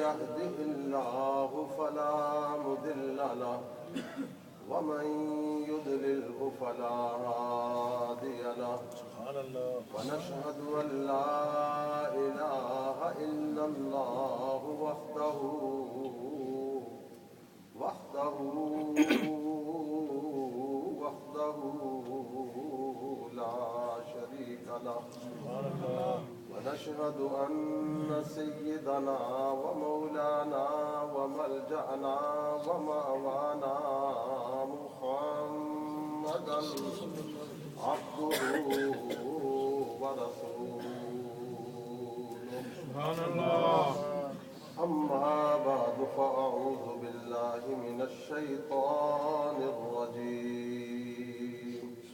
يهده الله فلا مضل له ومن يضلله فلا هادي له ونشهد أن لا إله إلا الله وحده لا شريك له ونشهد أن سيدنا ومولانا وملجأنا ومأوانا محمدا عبده ورسوله سبحان الله أما بعد فأعوذ بالله من الشيطان الرجيم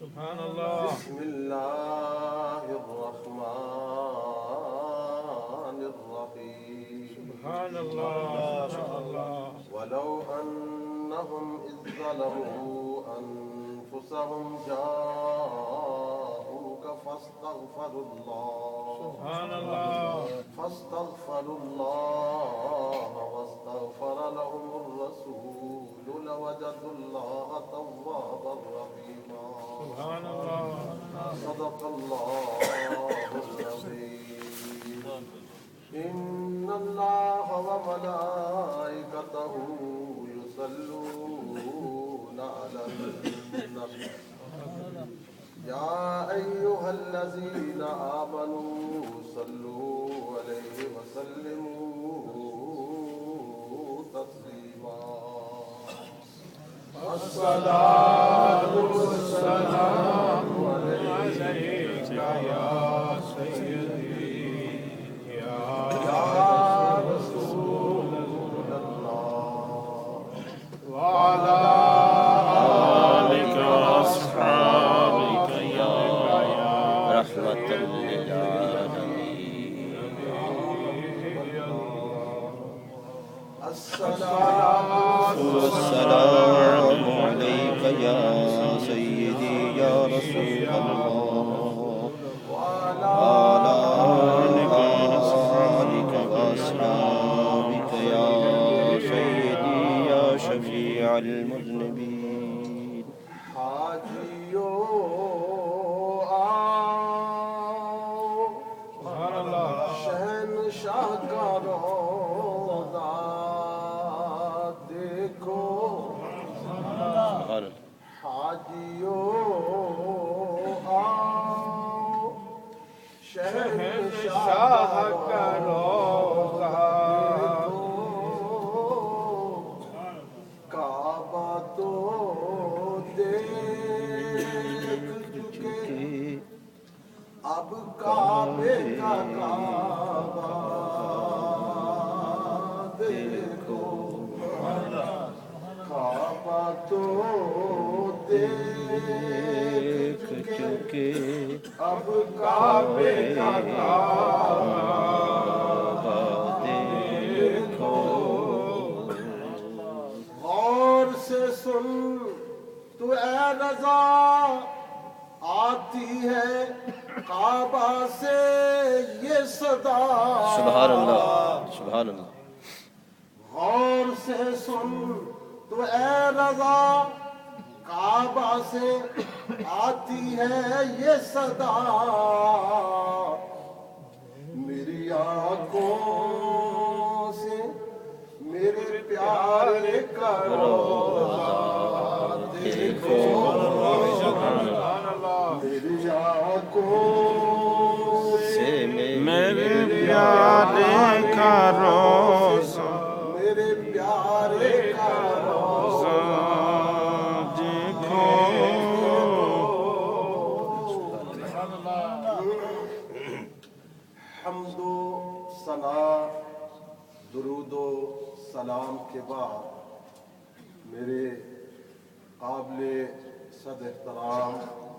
سبحان الله بسم الله الرحمن الرحيم سبحان الله ولو أنهم إذ ظلموا أنفسهم جاءوك فاستغفروا الله واستغفر لهم الرسول لوجدوا الله توابا رحيما سبحان الله صدق الله العظيم إن الله وملائكته يصلون على النبي يا أيها الذين آمنوا صلوا عليه وسلموا تسليما الصلاة والسلام عليك يا سيدي يا رسول الله وعلى آلك وأصحابك يا رحمة للعالمين الصلاة والسلام عليك يا سيدي يا رسول الله وعلى آلك وأصحابك يا سيدي يا شفيع المذنبين حاجيو آؤ شہنشاہ کا روضہ دیکھو حاجیو آؤ شہنشاہ کا روضہ کعبہ تو دیکھ چکے اب کعبے کا کعبہ دیکھو کعبہ تو دیکھ چکے اب کعبے کا کعبہ دیکھو غور سے سن تو اے رضا آتی ہے کعبہ سے یہ صدا سبحان اللہ سبحان اللہ غور سے سن تو اے رضا کعبہ سے آتی ہے یہ صدا میری آنکھوں سے میرے پیارے کا روضہ دیکھو میری آنکھوں سے میرے پیارے کا روضہ میرے پیارے کا روضہ دیکھو حمد و ثنا درود و سلام کے بعد میرے قابل صد احترام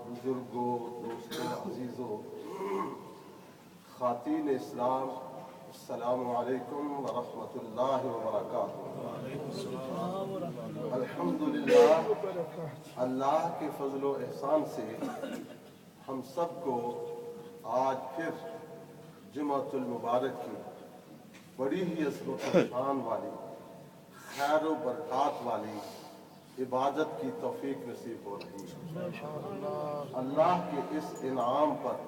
بزرگوں دوستوں عزیزوں خواتین اسلام السلام علیکم ورحمۃ اللہ وبرکاتہ الحمدللہ اللہ کے فضل و احسان سے ہم سب کو آج پھر جمعۃ المبارک کی बड़ी ही अज़मत व शान वाली, खैर व बरकत वाली इबादत की तौफीक नसीब हो रही है। अल्लाह के इस इनाम पर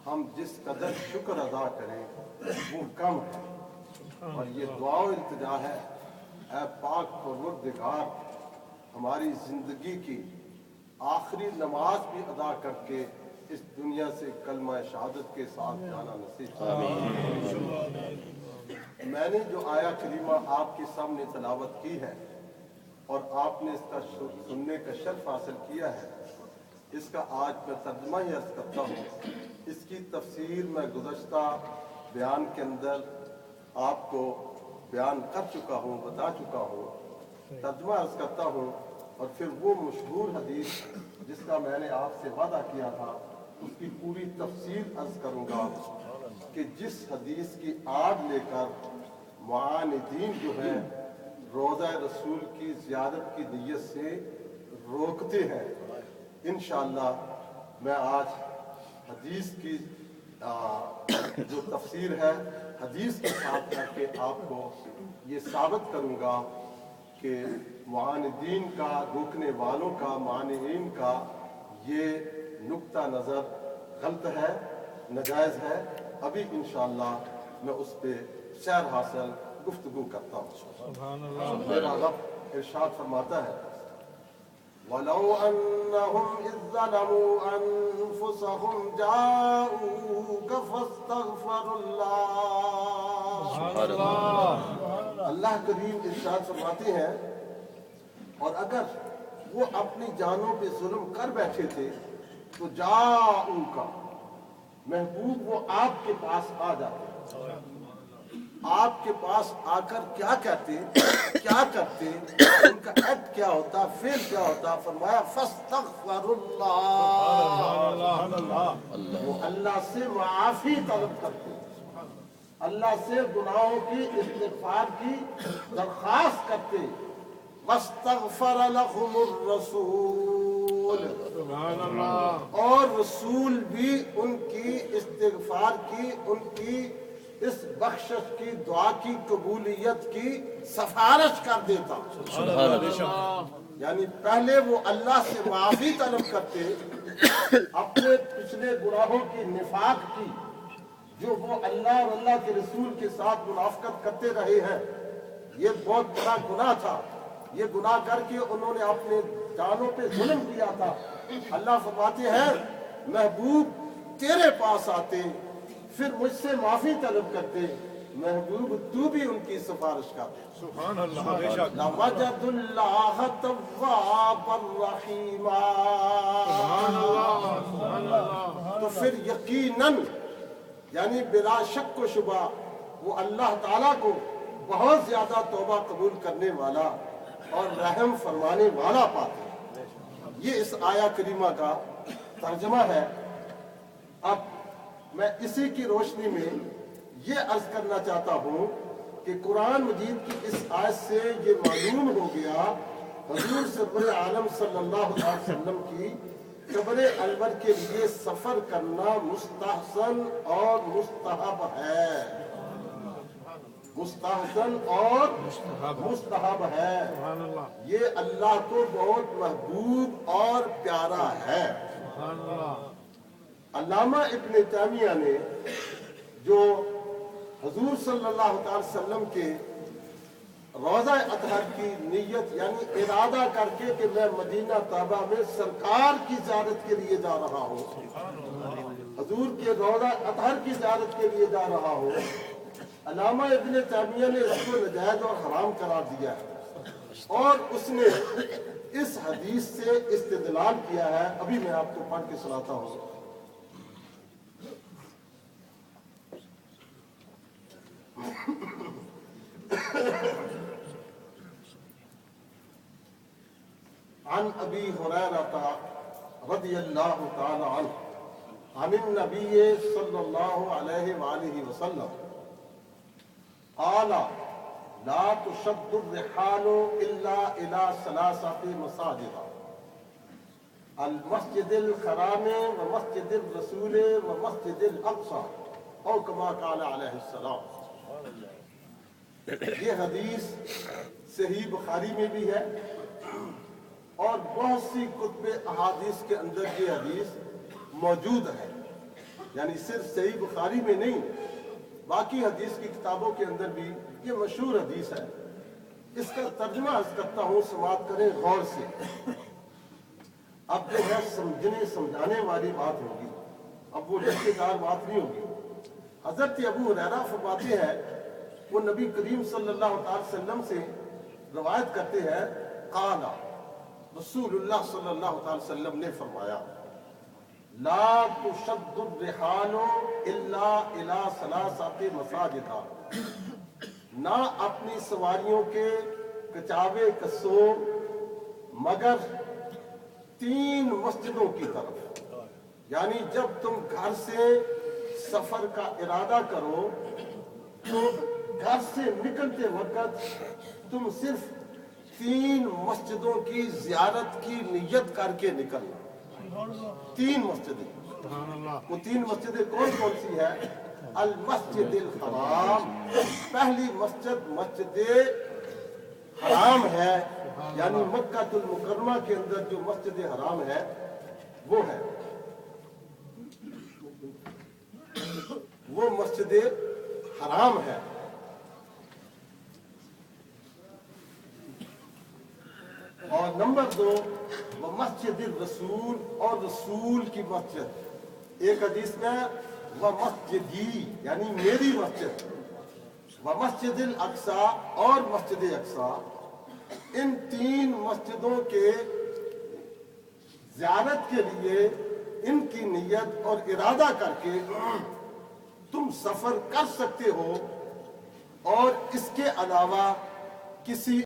हम जिस कदर शुक्र अदा करें वो कम है। और ये दुआ व इल्तिजा है, ऐ पाक परवरदिगार, हमारी ज़िंदगी की आखिरी नमाज भी अदा करके इस दुनिया से कलमा शहादत के साथ जाना नसीब फरमाए। मैंने जो आया करीमा आपके सामने तलावत की है और आपने इसका सुनने का शर्फ हासिल किया है, इसका आज मैं तर्जुमा ही अर्ज करता हूँ। इसकी तफसीर मैं गुज़श्ता बयान के अंदर आपको बयान कर चुका हूँ, बता चुका हूँ। तर्जुमा अर्ज करता हूँ और फिर वो मशहूर हदीस जिसका मैंने आपसे वादा किया था उसकी पूरी तफसीर अर्ज करूँगा कि जिस हदीस की आड़ लेकर मुआनिदीन जो है रोज़ा रसूल की ज़ियारत की नीयत से रोकते हैं, इंशाअल्लाह मैं आज हदीस की जो तफसीर है हदीस के साथ करके आपको ये साबित करूँगा कि मुआनिदीन का, रोकने वालों का, मानिईन का ये नुक्ता नज़र गलत है, नाजायज़ है। अभी इंशाअल्लाह मैं उस पर सैर हासिल गुफ्तगू करता हूँ। मेरा रब इरशाद फरमाता है, वलौ अन्नहुम इज़ ज़लमू अनफुसहुम जाऊक फस्तगफिरुल्लाह। अल्लाह करीम इरशाद फरमाते हैं, और अगर वो अपनी जानों पे जुल्म कर बैठे थे तो जाऊका, महबूब वो आपके पास आ जाते, आपके पास आकर क्या कहते, क्या करते, उनका एक्ट क्या होता, फेल क्या होता। फरमाया फस्तगफिरुल्लाह, वो अल्लाह से माफी तलब करते, अल्लाह से गुनाहों की इस्तिग़फ़ार की दरख्वास्त करते। वस्तग़फ़र लहुमुर रसूल, और रसूल भी उनकी इस्तिग़फ़ार की, उनकी इस बख्शिश की, दुआ की कबूलियत की सिफारिश कर देता। यानी पहले वो अल्लाह से माफी तलब करते अपने पिछले गुनाहों की, निफाक की, जो वो अल्लाह और अल्लाह के रसूल के साथ मुनाफकत करते रहे हैं। ये बहुत बड़ा गुनाह था, ये गुनाह करके उन्होंने अपने जानों पे जुल्म किया था। अल्लाह फरमाते हैं, महबूब तेरे पास आते, फिर मुझसे माफी तलब करते, महबूब तू भी उनकी सिफारिश करते। सुभान अल्लाह, लवजदुल्लाह तव्वाबर रहीमा। तो फिर यकीनन, यानी बिला शक व शुबा, वो अल्लाह ताला को बहुत ज्यादा तौबा कबूल करने वाला और रहम फरमाने वाला पाते। ये इस आया करीमा का तर्जमा है। अब मैं इसी की रोशनी में ये अर्ज करना चाहता हूँ कि कुरान मजीद की इस आयत से ये मालूम हो गया, हुजूर सरवर आलम सल्लल्लाहु अलैहि वसल्लम की कब्र अनवर के लिए सफर करना मुस्तहसन और मुस्तहब है, मुस्तहसन और मुस्तहब है। ये अल्लाह को बहुत महबूब और प्यारा है। अल्लामा इब्न तैमिया ने जो हुजूर सल्लल्लाहु अलैहि वसल्लम के रोज़ा अतहर की नीयत, यानी इरादा करके कि मैं मदीना तैयबा में सरकार की ज़ियारत के लिए जा रहा हूँ, हुजूर के रोज़ा अतहर की ज़ियारत के लिए जा रहा हूँ, अल्लामा इब्न तैमिया ने इसको नाजायज़ और हराम करार दिया है और उसने इस हदीस से इस्तिदलाल किया है। अभी मैं आपको पढ़ के सुनाता हूँ। अन अबी हुरैरा रज़ियल्लाहु तआला अन्हु अन नबी सल्लल्लाहु अलैहि वसल्लम क़ाला ला तुशद्दु रिहालु इल्ला इला सलासति मसाजिद अल मस्जिदिल हराम व मस्जिदिर रसूल व मस्जिदिल अक़सा औ कमा क़ाला अलैहि सलाम। یہ حدیث صحیح بخاری میں بھی ہے اور بہت سی کتب احادیث کے اندر یہ حدیث موجود ہے، یعنی صرف صحیح بخاری میں نہیں، باقی حدیث کی کتابوں کے اندر بھی یہ مشہور حدیث ہے۔ اس کا ترجمہ عرض کرتا ہوں، سماعت کریں غور سے۔ اب جو ہے سمجھنے سمجھانے والی بات ہوگی، اب وہ لچکے دار بات نہیں ہوگی۔ حضرت ابو ہریرہ فرماتے ہیں، وہ نبی کریم صلی اللہ علیہ وسلم سے روایت کرتے ہیں، قال رسول اللہ صلی اللہ علیہ وسلم نے فرمایا، لا تشد الرحال الا الى ثلاثۃ مساجد، نہ اپنی سواریوں کے کچاوے کسو مگر 3 مسجدوں کی طرف، یعنی جب تم گھر سے سفر کا ارادہ کرو تو گھر سے نکلتے وقت تم صرف 3 مسجدوں کی زیارت کی نیت کر کے نکلنا۔ 3 مسجدیں، وہ 3 مسجدیں کون کون سی ہے؟ المسجد الحرام، پہلی مسجد مسجد حرام ہے، یعنی مکہ المکرمہ کے اندر جو مسجد حرام ہے وہ ہے، وہ مسجد حرام ہے۔ اور نمبر 2 وہ مسجد الرسول، اور رسول کی مسجد۔ ایک حدیث میں وہ مسجدی یعنی میری مسجد، وہ مسجد الاقصی اور مسجد اقصی، ان 3 مسجدوں کے زیارت کے لیے ان کی نیت اور ارادہ کر کے تم سفر کر سکتے ہو، اور اس کے علاوہ کسی